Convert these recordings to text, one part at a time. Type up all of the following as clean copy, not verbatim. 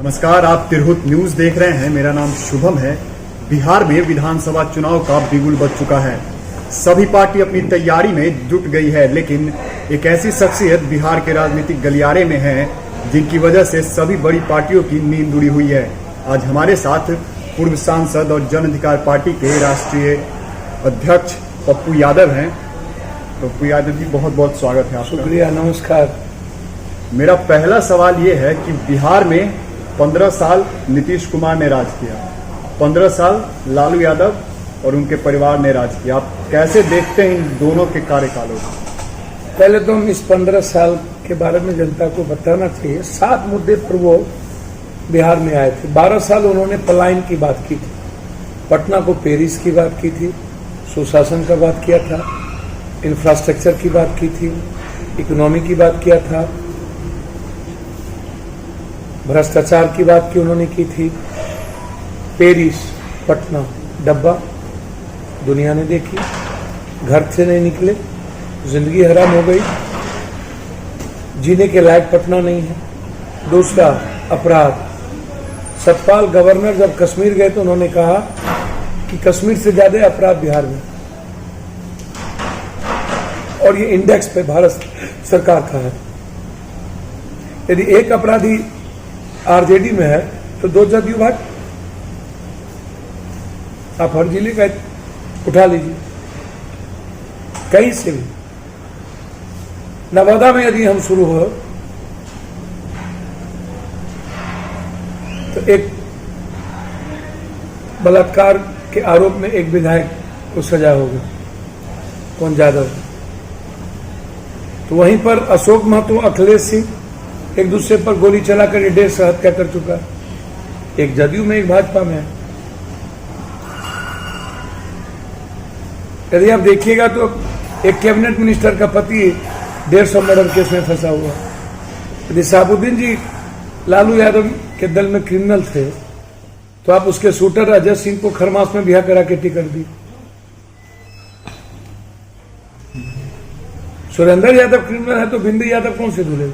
नमस्कार, आप तिरहुत न्यूज देख रहे हैं। मेरा नाम शुभम है। बिहार में विधानसभा चुनाव का बिगुल बज चुका है। सभी पार्टी अपनी तैयारी में जुट गई है, लेकिन एक ऐसी शख्सियत बिहार के राजनीतिक गलियारे में है जिनकी वजह से सभी बड़ी पार्टियों की नींद उड़ी हुई है। आज हमारे साथ पूर्व सांसद और जन अधिकार पार्टी के राष्ट्रीय अध्यक्ष पप्पू यादव हैं। पप्पू यादव जी, बहुत बहुत स्वागत है आपका। शुक्रिया, नमस्कार। मेरा पहला सवाल ये है कि बिहार में 15 साल नीतीश कुमार ने राज किया, 15 साल लालू यादव और उनके परिवार ने राज किया। आप कैसे देखते हैं इन दोनों के कार्यकालों को? पहले तो हम इस 15 साल के बारे में जनता को बताना चाहिए। 7 मुद्दे पर वो बिहार में आए थे। 12 साल उन्होंने पलायन की बात की थी, पटना को पेरिस की बात की थी, सुशासन का बात किया था, इंफ्रास्ट्रक्चर की बात की थी, इकोनॉमी की बात किया था, भ्रष्टाचार की बात की उन्होंने की थी। पेरिस, पटना, डब्बा दुनिया ने देखी, घर से नहीं निकले, जिंदगी हराम हो गई, जीने के लायक पटना नहीं है। दूसरा, अपराध। सतपाल गवर्नर जब कश्मीर गए तो उन्होंने कहा कि कश्मीर से ज्यादा अपराध बिहार में, और ये इंडेक्स पे भारत सरकार का है। यदि एक अपराधी आरजेडी में है तो 2 जदयू भाग। आप हर जिले का उठा लीजिए, कहीं से भी। नवादा में यदि हम शुरू हो तो एक बलात्कार के आरोप में एक विधायक को सजा होगी, कौन, यादव। तो वहीं पर अशोक महतो, अखिलेश सिंह एक दूसरे पर गोली चलाकर 150 हत्या कर चुका। एक जदयू में, एक भाजपा में है। यदि आप देखिएगा तो एक कैबिनेट मिनिस्टर का पति 150 मर्डर केस में फंसा हुआ। यदि साबुद्दीन जी लालू यादव के दल में क्रिमिनल थे तो आप उसके शूटर अजय सिंह को खरमास में ब्याह करा के टिकट दी। सुरेंद्र यादव क्रिमिनल है तो भिंडी यादव कौन से दूल्हे?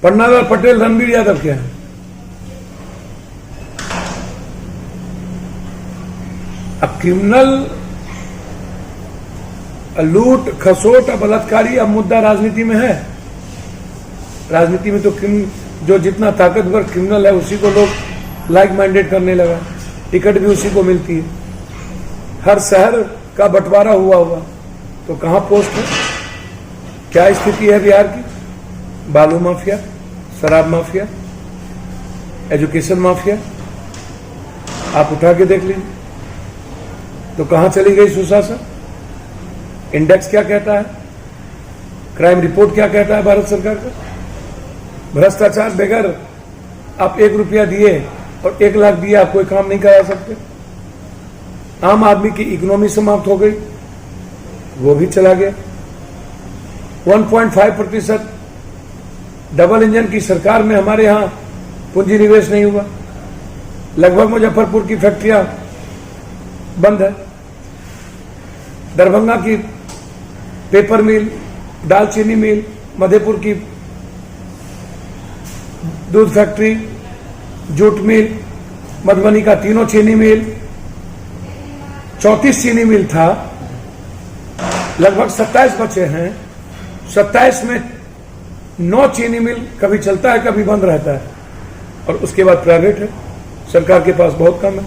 पन्नालाल पटेल, रणबीर यादव क्या है? अब क्रिमिनल, लूट खसोट, बलात्कारी अब मुद्दा राजनीति में है। राजनीति में तो जो जितना ताकतवर क्रिमिनल है उसी को लोग लाइक माइंडेड करने लगा, टिकट भी उसी को मिलती है। हर शहर का बंटवारा हुआ तो कहां पोस्ट है? क्या स्थिति है बिहार की? बालू माफिया, शराब माफिया, एजुकेशन माफिया, आप उठा के देख लीजिए। तो कहां चली गई सुशासन? इंडेक्स क्या कहता है? क्राइम रिपोर्ट क्या कहता है भारत सरकार का? भ्रष्टाचार बगैर आप 1 रुपया दिए और 1 लाख दिए, आप कोई काम नहीं करा सकते। आम आदमी की इकोनॉमी समाप्त हो गई, वो भी चला गया। 1.5% डबल इंजन की सरकार में हमारे यहां पूंजी निवेश नहीं हुआ। लगभग मुजफ्फरपुर की फैक्ट्रियां बंद है, दरभंगा की पेपर मिल, दालचीनी मिल, मधेपुर की दूध फैक्ट्री, जूट मिल, मधुबनी का तीनों चीनी मिल, 34 चीनी मिल था, लगभग 27 बचे हैं। 27 में 9 चीनी मिल कभी चलता है, कभी बंद रहता है, और उसके बाद प्राइवेट है, सरकार के पास बहुत कम है।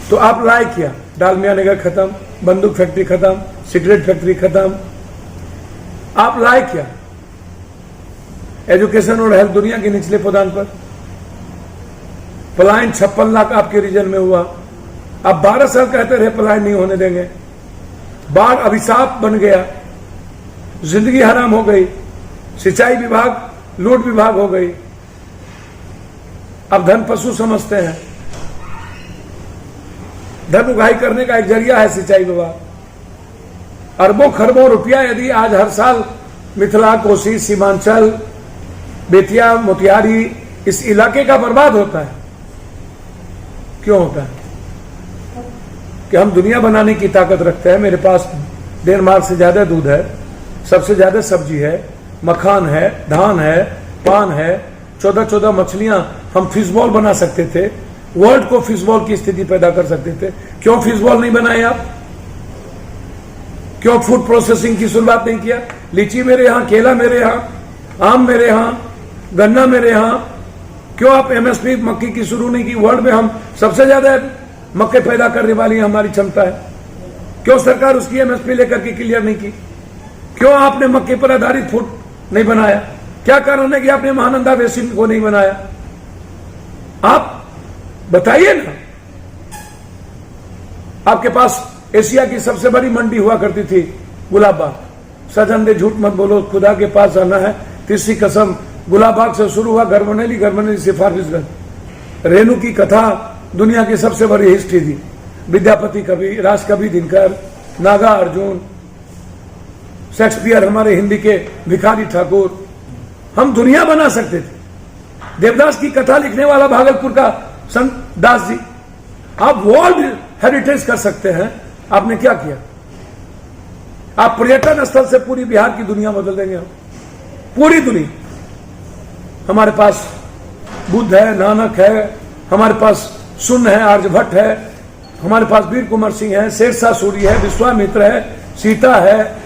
तो आप लाए क्या? डालमिया नगर खत्म, बंदूक फैक्ट्री खत्म, सिगरेट फैक्ट्री खत्म। आप लाए क्या? एजुकेशन और हेल्थ दुनिया के निचले पदान पर। पलायन 56 लाख आपके रीजन में हुआ। अब 12 साल कहते रहे पलायन नहीं होने देंगे। बाढ़ अभिशाप बन गया, जिंदगी हराम हो गई, सिंचाई विभाग लूट विभाग हो गई। अब धन पशु समझते हैं, धन उगाही करने का एक जरिया है सिंचाई विभाग। अरबों खरबों रुपया यदि आज हर साल मिथिला, कोसी, सीमांचल, बेतिया, मोतिहारी, इस इलाके का बर्बाद होता है, क्यों होता है? कि हम दुनिया बनाने की ताकत रखते हैं। मेरे पास डेनमार्क से ज्यादा दूध है, सबसे ज्यादा सब्जी है, मखान है, धान है, पान है, 14-14 मछलियां हम फिशबॉल बना सकते थे, वर्ल्ड को फिशबॉल की स्थिति पैदा कर सकते थे। क्यों फिशबॉल नहीं बनाए आप? क्यों फूड प्रोसेसिंग की शुरुआत नहीं किया? लीची मेरे यहां, केला मेरे यहां, आम मेरे यहां, गन्ना मेरे यहां। क्यों आप एमएसपी मक्की की शुरू नहीं की? वर्ल्ड में हम सबसे ज्यादा मक्के पैदा करने वाली हमारी क्षमता है। क्यों सरकार उसकी एमएसपी लेकर के क्लियर नहीं की? क्यों आपने मक्के पर आधारित फूड नहीं बनाया? क्या कारण है कि आपने महानंदा बेसिन को नहीं बनाया? आप बताइए ना। आपके पास एशिया की सबसे बड़ी मंडी हुआ करती थी गुलाब बाग। सजन दे झूठ मत बोलो, खुदा के पास आना है, तीसरी कसम। गुलाब बाग से शुरू हुआ गर्मनेली से फारबिसगंज। रेणु की कथा दुनिया की सबसे बड़ी हिस्ट्री थी। विद्यापति कवि, राजकवि दिनकर, नागा अर्जुन, शेक्सपियर हमारे हिंदी के, भिखारी ठाकुर, हम दुनिया बना सकते थे। देवदास की कथा लिखने वाला भागलपुर का संत दास जी। आप वर्ल्ड हेरिटेज कर सकते हैं। आपने क्या किया? आप पर्यटन स्थल से पूरी बिहार की दुनिया बदल देंगे। हम पूरी दुनिया, हमारे पास बुद्ध है, नानक है, हमारे पास सुन्न है, आर्यभट्ट है, हमारे पास वीर कुंवर सिंह है, शेरशाह सूरी है, विश्वामित्र है, सीता है,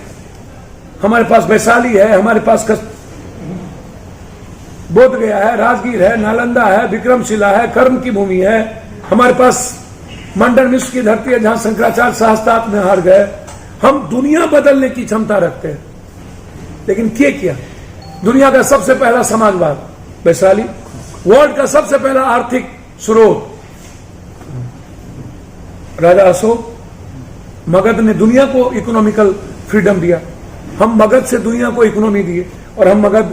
हमारे पास वैशाली है, हमारे पास बोध गया है, राजगीर है, नालंदा है, विक्रमशिला है, कर्म की भूमि है, हमारे पास मंडन मिश्र की धरती है जहां शंकराचार्य सहस्त्रार्थ में हार गए। हम दुनिया बदलने की क्षमता रखते हैं। लेकिन किया दुनिया का सबसे पहला समाजवाद वैशाली, वर्ल्ड का सबसे पहला आर्थिक स्रोत राजा अशोक। मगध ने दुनिया को इकोनॉमिकल फ्रीडम दिया। हम मगध से दुनिया को इकोनॉमी दिए और हम मगध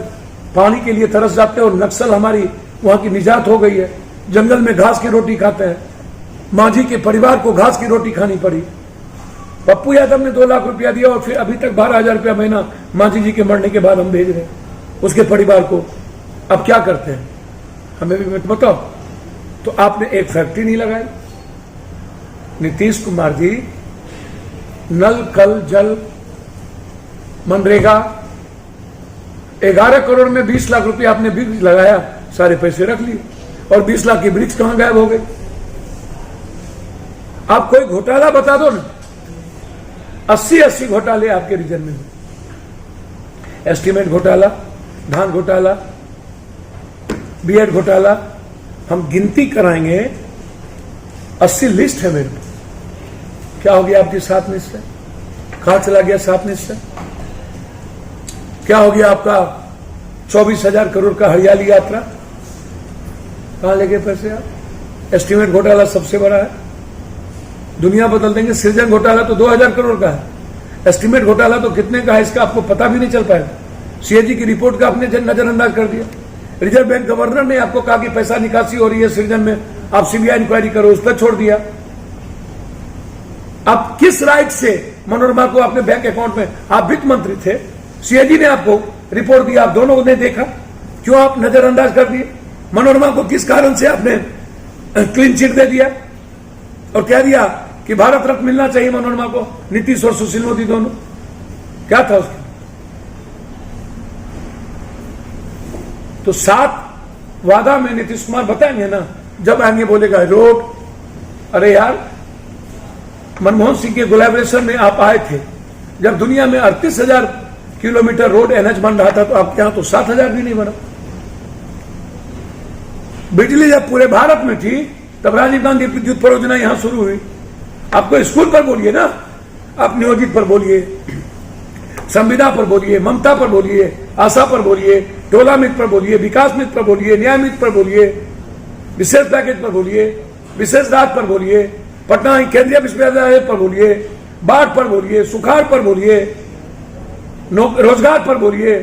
पानी के लिए तरस जाते हैं और नक्सल हमारी वहां की निजात हो गई है। जंगल में घास की रोटी खाते हैं। मांझी के परिवार को घास की रोटी खानी पड़ी। पप्पू यादव ने 2 लाख रुपया दिया और फिर अभी तक 12,000 रुपया महीना मांझी जी के मरने के बाद हम भेज रहे हैं उसके परिवार को। अब क्या करते हैं हमें भी मत बताओ। तो आपने एक फैक्ट्री नहीं लगाई। नीतीश कुमार जी नल कल जल मनरेगा 11 करोड़ में 20 लाख रुपया आपने वृक्ष लगाया, सारे पैसे रख लिए और 20 लाख की वृक्ष कहां गायब हो गए? आप कोई घोटाला बता दो ना। 80 घोटाले आपके रीजन में हुए। एस्टीमेट घोटाला, धान घोटाला, बीएड घोटाला, हम गिनती कराएंगे। 80 लिस्ट है मेरे पास। क्या हो गया आपकी 7 निश्चय? कहां चला गया 7 निश्चय? क्या हो गया आपका 24,000 करोड़ का हरियाली यात्रा? कहां ले गए पैसे आप? एस्टीमेट घोटाला सबसे बड़ा है, दुनिया बदल देंगे। सृजन घोटाला तो 2,000 करोड़ का है। एस्टीमेट घोटाला तो कितने का है इसका आपको पता भी नहीं चल पाएगा। सीएजी की रिपोर्ट का आपने नजरअंदाज कर दिया। रिजर्व बैंक गवर्नर ने आपको कहा कि पैसा निकासी हो रही है सृजन में, आप सीबीआई इंक्वायरी करो, उस पर छोड़ दिया। आप किस राइट से मनोरमा को अपने बैंक अकाउंट में, आप वित्त मंत्री थे, सीएजी ने आपको रिपोर्ट दिया, आप दोनों ने देखा, क्यों आप नजरअंदाज कर दिए? मनोरमा को किस कारण से आपने क्लीन चिट दे दिया और कह दिया कि भारत रत्न मिलना चाहिए मनोरमा को, नीतीश और सुशील मोदी दोनों? क्या था उसका? तो 7 वादा में नीतीश कुमार बताएंगे ना, जब आएंगे बोलेगा रोड। अरे यार, मनमोहन सिंह के कोलैबोरेशन में आप आए थे जब दुनिया में 38,000 किलोमीटर रोड एनएच बन रहा था, तो आपके यहां तो 7,000 भी नहीं बना। बिजली जब पूरे भारत में थी तब राजीव गांधी विद्युत परियोजना यहां शुरू हुई। आपको स्कूल पर बोलिए ना, आप नियोजित पर बोलिए, संविदा पर बोलिए, ममता पर बोलिए, आशा पर बोलिए, टोला मित्र पर बोलिए, विकास मित्र पर बोलिए, न्याय मित्र पर बोलिए, विशेष पैकेज पर बोलिए, विशेष राहत पर बोलिए, पटना केंद्रीय विश्वविद्यालय पर बोलिए, बाढ़ पर बोलिए, सुखाड़ पर बोलिए, रोजगार पर बोलिए।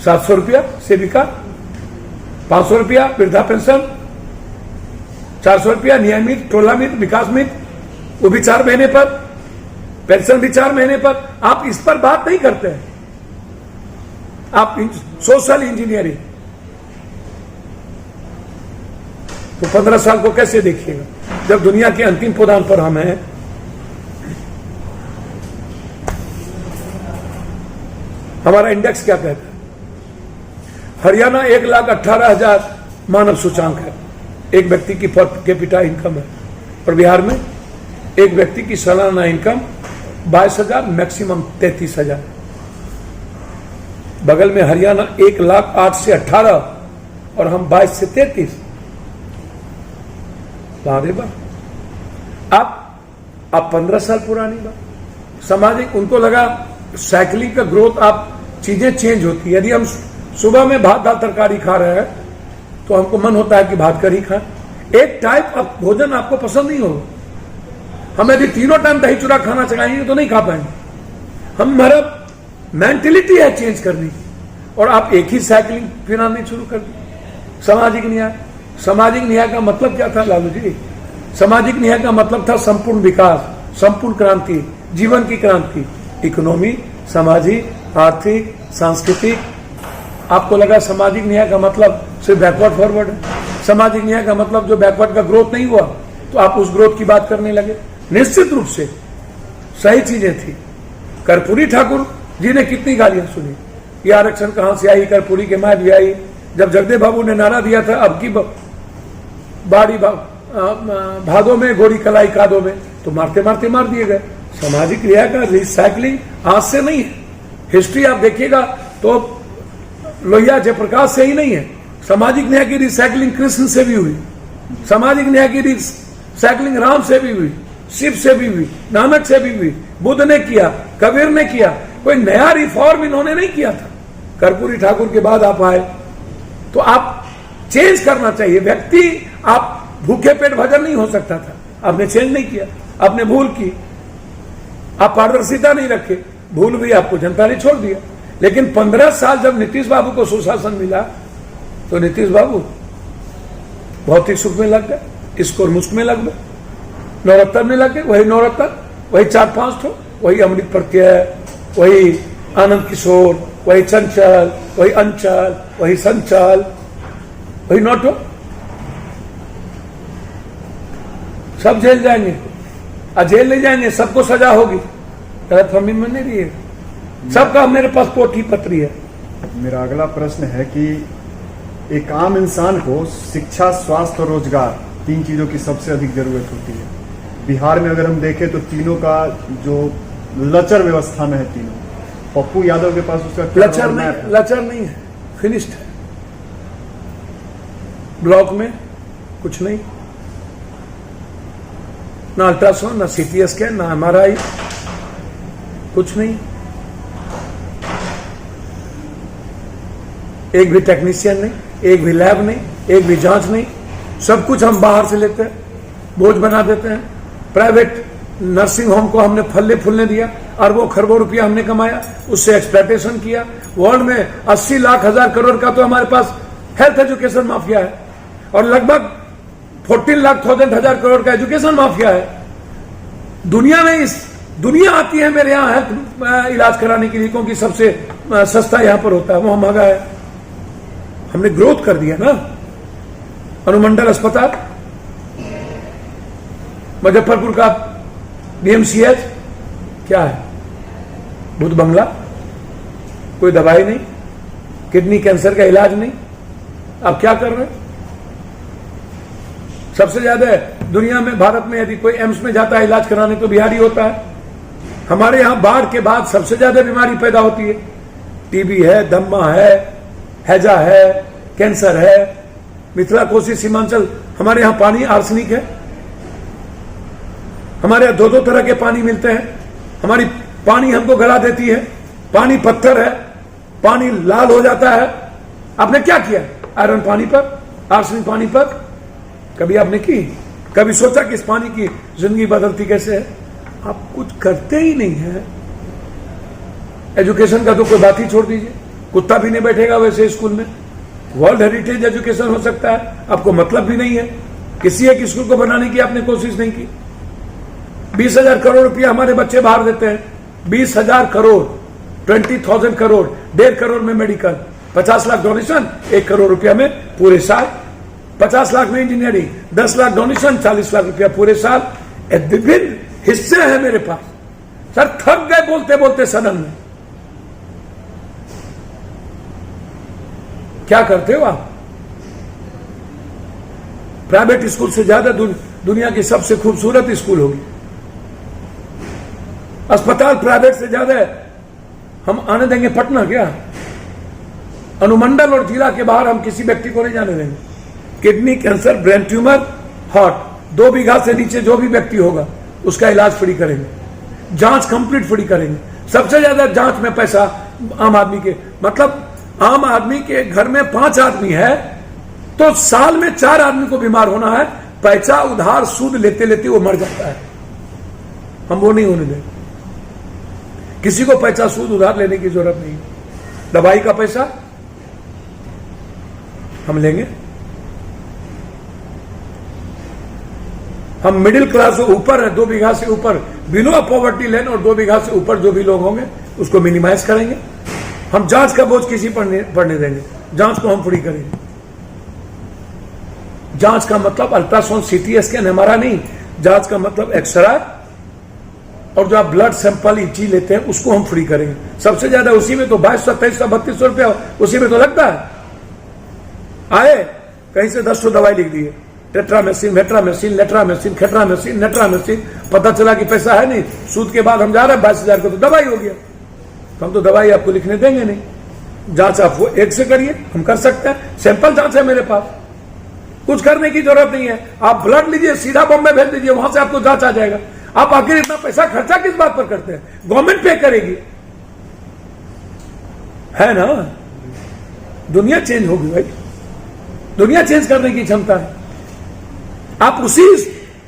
700 रुपया सेविका, 500 रुपया वृद्धा पेंशन, 400 रुपया नियमित, टोला मित्र, विकास मित्र, वो भी 4 महीने पर, पेंशन भी 4 महीने पर। आप इस पर बात नहीं करते हैं। आप सोशल इंजीनियरिंग तो 15 साल को कैसे देखिएगा जब दुनिया के अंतिम पदान पर हम हैं? हमारा इंडेक्स क्या कहता है? हरियाणा 1,18,000 मानव सूचांक है, एक व्यक्ति की पर कैपिटा इनकम है, और बिहार में एक व्यक्ति की सालाना इनकम 22,000, मैक्सिमम 33,000। बगल में हरियाणा 1,08,000 से 18 और हम 22 से 33। अरे वाह, आप 15 साल पुरानी बात। सामाजिक, उनको लगा साइकिलिंग का ग्रोथ, आप चीजें चेंज होती है। यदि हम सुबह में भात दाल तरकारी खा रहे हैं तो हमको मन होता है कि भात करी खाएं। एक टाइप अब भोजन आपको पसंद नहीं होगा। हम यदि तीनों टाइम दही चूड़ा खाना चाहेंगे तो नहीं खा पाएंगे। हमारा मेंटेलिटी है चेंज करनी, और आप एक ही साइकिलिंग फिर आनी शुरू कर दी। सामाजिक न्याय, सामाजिक न्याय का मतलब क्या था लालू जी? सामाजिक न्याय का मतलब था संपूर्ण विकास, संपूर्ण क्रांति, जीवन की क्रांति, इकोनॉमी, सामाजिक, आर्थिक, सांस्कृतिक। आपको लगा सामाजिक न्याय का मतलब सिर्फ बैकवर्ड फॉरवर्ड है। सामाजिक न्याय का मतलब जो बैकवर्ड का ग्रोथ नहीं हुआ तो आप उस ग्रोथ की बात करने लगे। निश्चित रूप से सही चीजें थी। कर्पूरी ठाकुर जी ने कितनी गालियां सुनी, ये आरक्षण कहां से आई, कर्पूरी के मायद भी आई। जब जगदेव बाबू ने नारा दिया था अब की बाड़ी भादों में गोरी कलाई कादों में, तो मारते मारते मार दिए गए। सामाजिक न्याय का रिसाइकलिंग आज से नहीं है। हिस्ट्री आप देखिएगा तो लोहिया जयप्रकाश से ही नहीं है। सामाजिक न्याय की रिसाइकलिंग कृष्ण से भी हुई, सामाजिक न्याय की रिसाइकलिंग राम से भी हुई, शिव से भी हुई, नानक से भी हुई, बुद्ध ने किया, कबीर ने किया। कोई नया रिफॉर्म इन्होंने नहीं किया था। कर्पूरी ठाकुर के बाद आप आए तो आप चेंज करना चाहिए। व्यक्ति, आप भूखे पेट भजन नहीं हो सकता था, आपने चेंज नहीं किया, आपने भूल की, आप पारदर्शिता नहीं रखे, भूल भी आपको जनता ने छोड़ दिया। लेकिन 15 साल जब नीतीश बाबू को सुशासन मिला तो नीतीश बाबू भौतिक सुख में लग गए, इसको मुश्क में लग गए, नवरत्न में लग गए। वही नवरत्न, वही 4-5 ठो, वही अमृत प्रत्यय, वही आनंद किशोर, वही चंचल, वही अंचल, वही संचल, वही नोटो। सब जेल जाएंगे, जेल ले जाएंगे, सबको सजा होगी। गलतफहमी में नहीं रही है, सबका मेरे पास कोठी पत्री है। मेरा अगला प्रश्न है कि एक आम इंसान को शिक्षा, स्वास्थ्य और रोजगार, 3 चीजों की सबसे अधिक जरूरत होती है। बिहार में अगर हम देखें तो तीनों का जो लचर व्यवस्था में है तीनों। पप्पू यादव के पास उसका लचर नहीं है, फिनिश्ड है। ब्लॉक में कुछ नहीं, ना अल्ट्रासाउंड, ना सीटी स्कैन, ना MRI, कुछ नहीं। एक भी टेक्नीशियन नहीं, एक भी लैब नहीं, एक भी जांच नहीं। सब कुछ हम बाहर से लेते हैं, बोझ बना देते हैं। प्राइवेट नर्सिंग होम को हमने फलने फूलने दिया, अरबों खरबों रुपया हमने कमाया, उससे एक्सप्लॉयटेशन किया। वर्ल्ड में 80 लाख 1000 करोड़ का तो हमारे पास हेल्थ एजुकेशन माफिया है, और लगभग 14 लाख 1000 करोड़ का एजुकेशन माफिया है। दुनिया आती है मेरे यहाँ हेल्थ इलाज कराने के लिए, क्योंकि सबसे सस्ता यहाँ पर होता है, वो महंगा है। हमने ग्रोथ कर दिया ना। अनुमंडल अस्पताल, मुजफ्फरपुर का BMCH क्या है, भूत बंगला, कोई दवाई नहीं, किडनी कैंसर का इलाज नहीं। आप क्या कर रहे हैं? सबसे ज्यादा दुनिया में, भारत में यदि कोई एम्स में जाता है इलाज कराने तो बिहारी होता है। हमारे यहां बाढ़ के बाद सबसे ज्यादा बीमारी पैदा होती है। टीबी है, दम्मा है, हैजा है, कैंसर है। मिथिला, कोसी, सीमांचल, हमारे यहां पानी आर्सेनिक है। हमारे यहां 2-2 तरह के पानी मिलते हैं। हमारी पानी हमको गला देती है। पानी पत्थर है, पानी लाल हो जाता है। आपने क्या किया आयरन पानी पर, आर्सेनिक पानी पर? कभी आपने की? कभी सोचा कि इस पानी की जिंदगी बदलती कैसे है? आप कुछ करते ही नहीं है। एजुकेशन का तो कोई बात ही छोड़ दीजिए, कुत्ता भी नहीं बैठेगा वैसे स्कूल में। वर्ल्ड हेरिटेज एजुकेशन हो सकता है, आपको मतलब भी नहीं है। किसी एक स्कूल को बनाने की आपने कोशिश नहीं की। 20,000 करोड़ रुपया हमारे बच्चे बाहर देते हैं। 20,000 करोड़, 20,000 करोड़, 1.5 करोड़ में मेडिकल, 50 लाख डोनेशन, 1 करोड़ रुपया में पूरे साल। 50 लाख में इंजीनियरिंग, 10 लाख डोनेशन, 40 लाख रुपया पूरे साल। विभिन्न हिस्से हैं मेरे पास। सर थक गए बोलते बोलते सदन में। क्या करते हो आप? प्राइवेट स्कूल से ज्यादा दुनिया की सबसे खूबसूरत स्कूल होगी, अस्पताल प्राइवेट से ज्यादा है। हम आने देंगे पटना क्या? अनुमंडल और जिला के बाहर हम किसी व्यक्ति को नहीं जाने देंगे। Kidney cancer, brain tumour, heart, 2 बीघा से नीचे जो भी व्यक्ति होगा उसका इलाज फ्री करेंगे, जांच कंप्लीट फ्री करेंगे। सबसे ज्यादा जांच में पैसा आम आदमी के, मतलब आम आदमी के घर में 5 आदमी है तो साल में 4 आदमी को बीमार होना है, पैसा उधार सूद लेते लेते वो मर जाता है। हम वो नहीं होने देंगे, किसी को पैसा सूद उधार लेने की जरूरत नहीं। दवाई का पैसा हम लेंगे। हम मिडिल क्लास से ऊपर है, 2 बीघा से ऊपर, बिलो पॉवर्टी लाइन और 2 बीघा से ऊपर जो भी लोग होंगे उसको मिनिमाइज करेंगे। हम जांच का बोझ किसी पर पड़ने देंगे, जांच को हम फ्री करेंगे। जांच का मतलब अल्ट्रासाउंड, सीटी स्कैन हमारा नहीं, जांच का मतलब एक्सरे और जो आप ब्लड सैंपल ईची लेते हैं उसको हम फ्री करेंगे। सबसे ज्यादा उसी में तो 2200, 2300, 3200 रुपया उसी में तो लगता है। आए कहीं से 10 दवाई लिख दिए, टेट्रामेसिन, वेट्रामेसिन, लेट्रामेसिन, खेट्रामेसिन, नेट्रामेसिन, पता चला कि पैसा है नहीं, सूद के बाद हम जा रहे हैं 22,000 को, तो दवाई हो गया। तो हम तो दवाई आपको लिखने देंगे नहीं। जांच आप वो एक से करिए, हम कर सकते हैं, सैंपल जांच है मेरे पास, कुछ करने की जरूरत नहीं है। आप ब्लड लीजिए, सीधा बॉम्बे भेज दीजिए, वहां से आपको जांच आ जाएगा। आप आखिर इतना पैसा खर्चा किस बात पर करते हैं? गवर्नमेंट पे करेगी, है ना? दुनिया चेंज होगी भाई, दुनिया चेंज करने की क्षमता है। आप उसी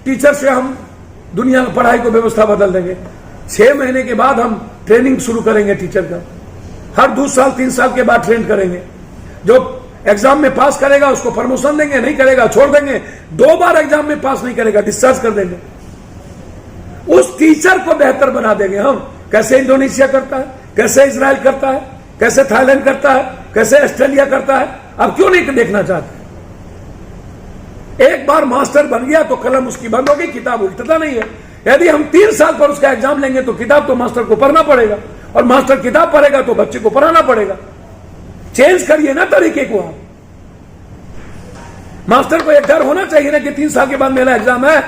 टीचर से हम दुनिया में पढ़ाई को व्यवस्था बदल देंगे। 6 महीने के बाद हम ट्रेनिंग शुरू करेंगे टीचर का, हर 2 साल 3 साल के बाद ट्रेन करेंगे। जो एग्जाम में पास करेगा उसको प्रमोशन देंगे, नहीं करेगा छोड़ देंगे। 2 बार एग्जाम में पास नहीं करेगा डिस्चार्ज कर देंगे। उस टीचर को बेहतर बना देंगे हम। कैसे इंडोनेशिया करता है, कैसे इजराइल करता है, कैसे थाईलैंड करता है, कैसे ऑस्ट्रेलिया करता है, अब क्यों नहीं देखना चाहते? एक बार मास्टर बन गया तो कलम उसकी बंद होगी, किताब उल्टता नहीं है। यदि हम 3 साल पर उसका एग्जाम लेंगे तो किताब तो मास्टर को पढ़ना पड़ेगा, और मास्टर किताब पढ़ेगा तो बच्चे को पढ़ाना पड़ेगा। चेंज करिए ना तरीके को आप। मास्टर को एक डर होना चाहिए ना कि 3 साल के बाद मेरा एग्जाम है,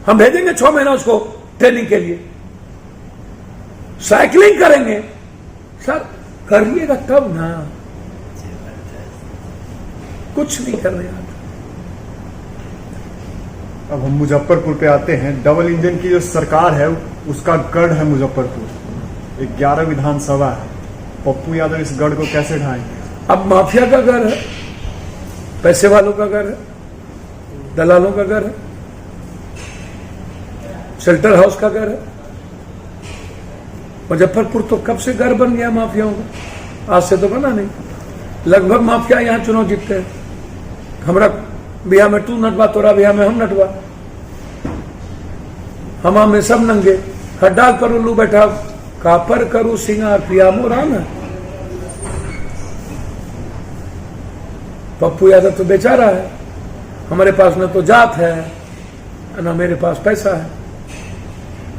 हम भेजेंगे 6 महीना उसको ट्रेनिंग के लिए। साइकिलिंग करेंगे सर, करिएगा तब ना, कुछ नहीं कर रहे आप। अब हम मुजफ्फरपुर पे आते हैं। डबल इंजन की जो सरकार है उसका गढ़ है मुजफ्फरपुर, 11 विधानसभा है। पप्पू यादव इस गढ़ को कैसे ढाएंगे? अब माफिया का घर है, पैसे वालों का घर है, दलालों का घर है, शेल्टर हाउस का घर है। मुजफ्फरपुर तो कब से घर बन गया माफियाओं का, आज से तो बना नहीं। लगभग माफिया यहाँ चुनाव जीतते हैं। हमारा बिहार में तू नटवा, तोरा बिहार में हम नटवा, हमा में सब नंगे। हड्डाल पर उल्लू बैठा, कापर करू सिंगार पिया मोरा ना। पप्पू यादव तो बेचारा है, हमारे पास न तो जात है न मेरे पास पैसा है।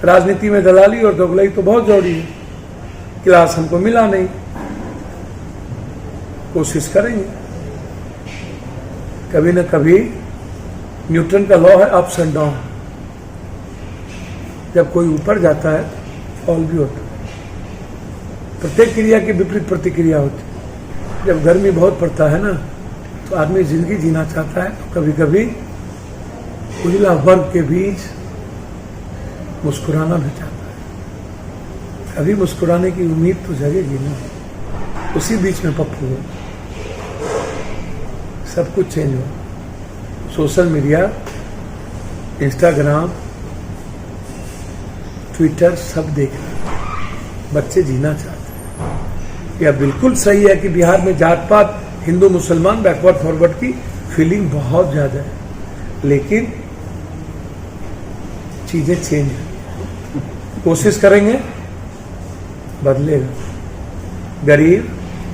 राजनीति में दलाली और दोगलाई तो बहुत जरूरी है। क्लास हमको मिला नहीं, कोशिश करेंगे। कभी न कभी न्यूटन का लॉ है अप्स एंड डाउन, जब कोई ऊपर जाता है फॉल भी होता है। प्रत्येक क्रिया की विपरीत प्रतिक्रिया होती है। जब गर्मी बहुत पड़ता है ना तो आदमी जिंदगी जीना चाहता है, तो कभी कभी उजला वर्ग के बीच मुस्कुराना भी चाहता है। कभी मुस्कुराने की उम्मीद तो जगेगी ना। उसी बीच में पप्पू हो, सब कुछ चेंज हो। सोशल मीडिया, इंस्टाग्राम, ट्विटर सब देख रहे, बच्चे जीना चाहते हैं। यह बिल्कुल सही है कि बिहार में जात पात, हिंदू मुसलमान, बैकवर्ड फॉरवर्ड की फीलिंग बहुत ज्यादा है, लेकिन चीजें चेंज है। कोशिश करेंगे, बदलेगा। गरीब,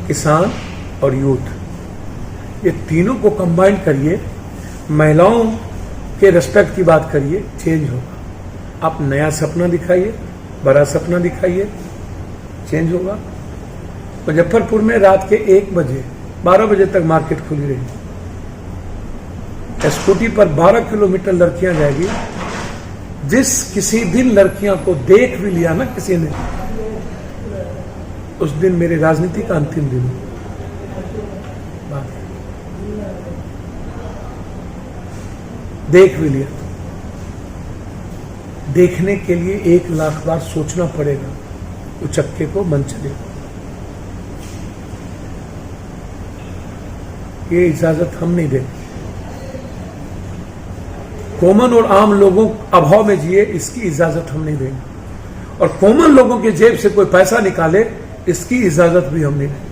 किसान और यूथ, ये तीनों को कंबाइन करिए, महिलाओं के रेस्पेक्ट की बात करिए, चेंज होगा। आप नया सपना दिखाइए, बड़ा सपना दिखाइए, चेंज होगा। मुजफ्फरपुर में रात के 1 बजे 12 बजे तक मार्केट खुली रही। स्कूटी पर 12 किलोमीटर लड़कियां जाएगी। जिस किसी दिन लड़कियां को देख भी लिया ना किसी ने, उस दिन मेरी राजनीति का अंतिम दिन। देख भी लिया तो देखने के लिए 1 लाख बार सोचना पड़ेगा, उचक्के को मन चलेगा। ये इजाजत हम नहीं देते। कॉमन और आम लोगों अभाव में जिए, इसकी इजाजत हम नहीं देंगे। और कॉमन लोगों के जेब से कोई पैसा निकाले, इसकी इजाजत भी हम नहीं देंगे।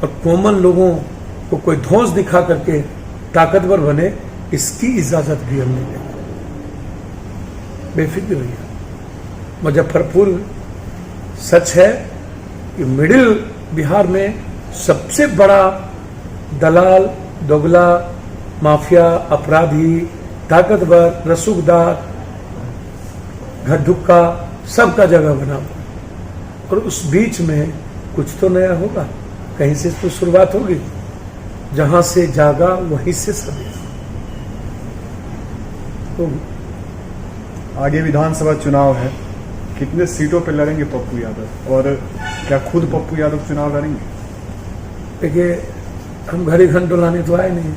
और कॉमन लोगों को कोई धौंस दिखा करके ताकतवर बने, इसकी इजाजत भी हम नहीं देंगे। बेफिक्र रहिए। मुजफ्फरपुर सच है कि मिडिल बिहार में सबसे बड़ा दलाल, दोगला, माफिया, अपराधी, ताकतवर, रसूखदार, घटुक्का सबका जगह बना हुआ। और उस बीच में कुछ तो नया होगा, कहीं से तो शुरुआत होगी। जहां से जागा वहीं से सवेरा। तो आगे विधानसभा चुनाव है, कितने सीटों पर लड़ेंगे पप्पू यादव, और क्या खुद पप्पू यादव चुनाव लड़ेंगे? देखिए, हम घड़ी घंटों लाने तो आए नहीं,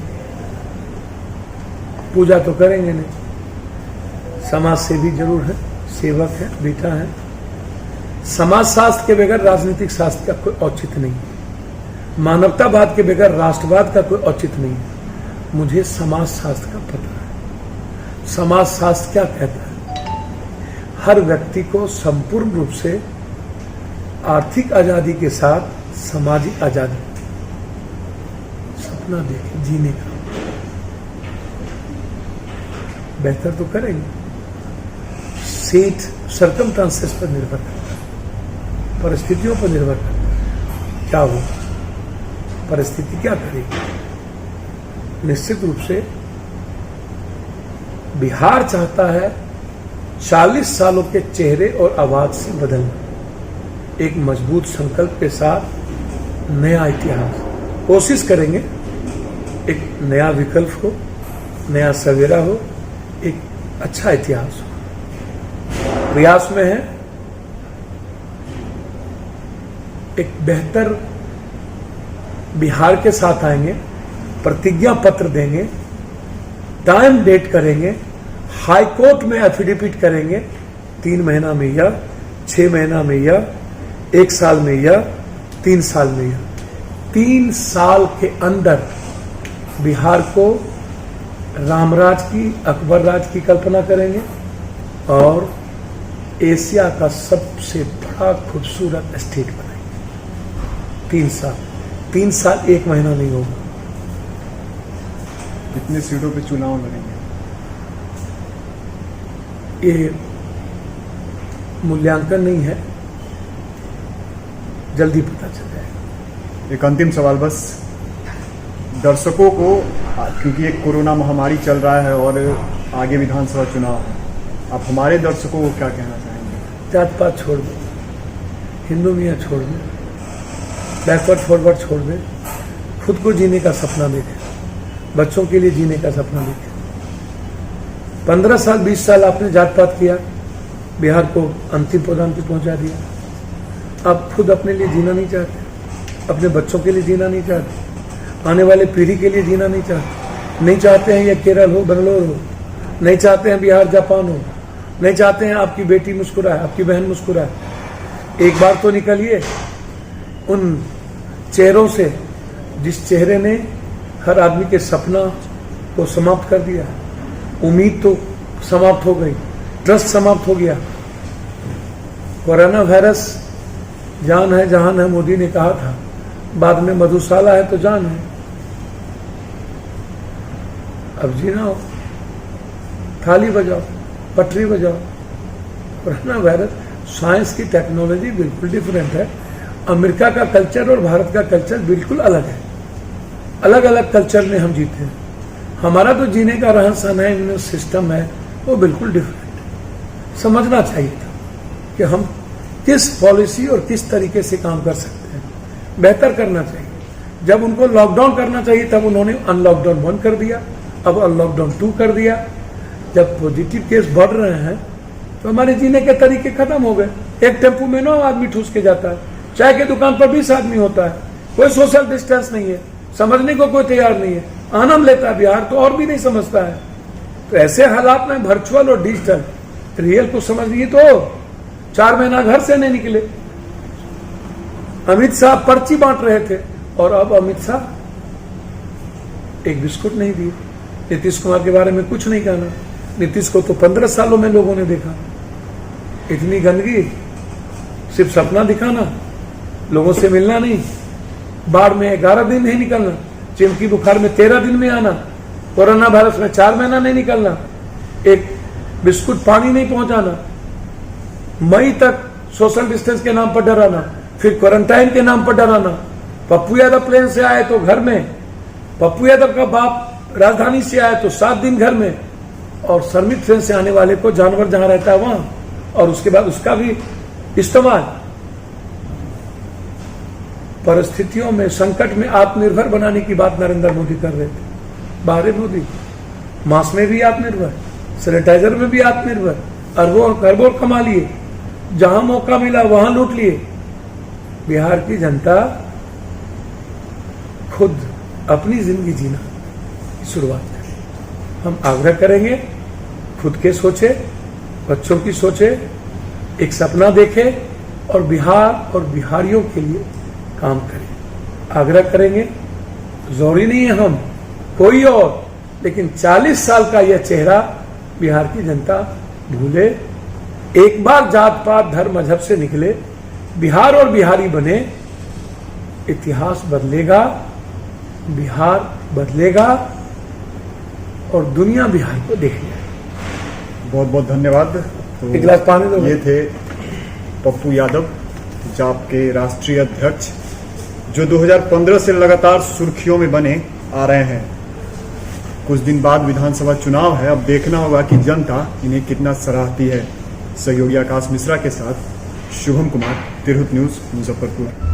पूजा तो करेंगे नहीं। समाज सेवी जरूर है, सेवक है, बेटा है। समाज शास्त्र के बगैर राजनीतिक शास्त्र का कोई औचित्य नहीं है। मानवतावाद के बगैर राष्ट्रवाद का कोई औचित्य नहीं है। मुझे समाज शास्त्र का पता है। समाज शास्त्र क्या कहता है? हर व्यक्ति को संपूर्ण रूप से आर्थिक आजादी के साथ सामाजिक आजादी, सपना देखे जीने का, बेहतर तो करेंगे। सीट सर्कमस्टांसेस पर निर्भर करता है, परिस्थितियों पर निर्भर करता है। क्या हो, परिस्थिति क्या करेगी? निश्चित रूप से बिहार चाहता है 40 सालों के चेहरे और आवाज से बदलना, एक मजबूत संकल्प के साथ नया इतिहास। कोशिश करेंगे एक नया विकल्प हो, नया सवेरा हो, एक अच्छा इतिहास हो। प्रयास में है एक बेहतर बिहार के साथ आएंगे, प्रतिज्ञा पत्र देंगे, टाइम डेट करेंगे, हाई कोर्ट में एफिडेविट करेंगे, 3 महीना में या 6 महीना में या 1 साल में या 3 साल में या 3 साल के अंदर बिहार को रामराज की, अकबर राज की कल्पना करेंगे और एशिया का सबसे बड़ा खूबसूरत स्टेट बनाएंगे। 3 साल 1 महीना नहीं होगा। कितने सीटों पे चुनाव लड़ेंगे? ये मूल्यांकन नहीं है, जल्दी पता चल जाएगा। एक अंतिम सवाल बस, दर्शकों को, क्योंकि एक कोरोना महामारी चल रहा है और आगे विधानसभा चुनाव है, आप हमारे दर्शकों को क्या कहना चाहेंगे? जात पात छोड़ दो, हिंदू मियाँ छोड़ दो, बैकवर्ड फॉरवर्ड छोड़ दे, खुद को जीने का सपना देखे, बच्चों के लिए जीने का सपना देखे। 15 साल 20 साल आपने जात पात किया, बिहार को अंतिम पदान पे पहुंचा दिया। आप खुद अपने लिए जीना नहीं चाहते, अपने बच्चों के लिए जीना नहीं चाहते, आने वाले पीढ़ी के लिए जीना नहीं चाहते। नहीं चाहते हैं ये केरल हो, बेंगलोर हो, नहीं चाहते हैं बिहार जापान हो, नहीं चाहते हैं आपकी बेटी मुस्कुराए, आपकी बहन मुस्कुराए। एक बार तो निकलिए उन चेहरों से जिस चेहरे ने हर आदमी के सपना को समाप्त कर दिया। उम्मीद तो समाप्त हो गई, ट्रस्ट समाप्त हो गया। कोरोना वायरस जान है जहान है, मोदी ने कहा था, बाद में मधुशाला है तो जान है। अब जीना हो, थाली बजाओ, पटरी बजाओ। कोरोना वायरस, साइंस की टेक्नोलॉजी बिल्कुल डिफरेंट है। अमेरिका का कल्चर और भारत का कल्चर बिल्कुल अलग है। अलग अलग कल्चर में हम जीते हैं। हमारा तो जीने का रहन सहन है, इम्यून सिस्टम है, वो बिल्कुल डिफरेंट है। समझना चाहिए था कि हम किस पॉलिसी और किस तरीके से काम कर सकते हैं, बेहतर करना चाहिए। जब उनको लॉकडाउन करना चाहिए तब उन्होंने अनलॉकडाउन 1 कर दिया, अब अनलॉकडाउन 2 कर दिया। जब पॉजिटिव केस बढ़ रहे हैं तो हमारे जीने के तरीके खत्म हो गए। एक टेम्पू में 9 आदमी ठूस के जाता है, चाय की दुकान पर 20 आदमी होता है, कोई सोशल डिस्टेंस नहीं है, समझने को कोई तैयार नहीं है, आनंद लेता है बिहार तो और भी नहीं समझता है। तो ऐसे हालात में वर्चुअल और डिजिटल रियल को समझिए तो 4 महीना घर से नहीं निकले। अमित शाह पर्ची बांट रहे थे और अब अमित शाह एक बिस्कुट नहीं दिए। नीतीश कुमार के बारे में कुछ नहीं कहना, नीतीश को तो 15 सालों में लोगों ने देखा। इतनी गंदगी, सिर्फ सपना दिखाना, लोगों से मिलना नहीं, बाढ़ में 11 दिन नहीं निकलना, चिमकी बुखार में 13 दिन में आना, कोरोना वायरस में 4 महीना नहीं निकलना, एक बिस्कुट पानी नहीं पहुंचाना, मई तक सोशल डिस्टेंस के नाम पर डराना, फिर क्वारंटाइन के नाम पर डराना। पप्पू यादव प्लेन से आए तो घर में, पप्पू यादव का बाप राजधानी से आए तो 7 दिन घर में, और श्रमिक ट्रेन से आने वाले को जानवर जहां रहता है वहां, और उसके बाद उसका भी इस्तेमाल। परिस्थितियों में, संकट में आत्मनिर्भर बनाने की बात नरेंद्र मोदी कर रहे थे। बाहर मोदी मास्क में भी आत्मनिर्भर, सैनिटाइजर में भी आत्मनिर्भर, अरबों खरबों कमा लिए, जहां मौका मिला वहां लूट लिए। बिहार की जनता खुद अपनी जिंदगी जीना की शुरुआत करे। हम आग्रह करेंगे, खुद के सोचे, बच्चों की सोचे, एक सपना देखे और बिहार और बिहारियों के लिए काम करें। आग्रह करेंगे, जरूरी नहीं है हम कोई और, लेकिन 40 साल का यह चेहरा बिहार की जनता भूले। एक बार जात पात धर्म मजहब से निकले, बिहार और बिहारी बने, इतिहास बदलेगा, बिहार बदलेगा और दुनिया बिहार को देखेगी। बहुत बहुत धन्यवाद। तो एक गिलास पानी दो। ये थे पप्पू यादव, जाप के राष्ट्रीय अध्यक्ष, जो 2015 से लगातार सुर्खियों में बने आ रहे हैं। कुछ दिन बाद विधानसभा चुनाव है, अब देखना होगा कि जनता इन्हें कितना सराहती है। सहयोगी आकाश मिश्रा के साथ शुभम कुमार, तिरहुत न्यूज, मुजफ्फरपुर।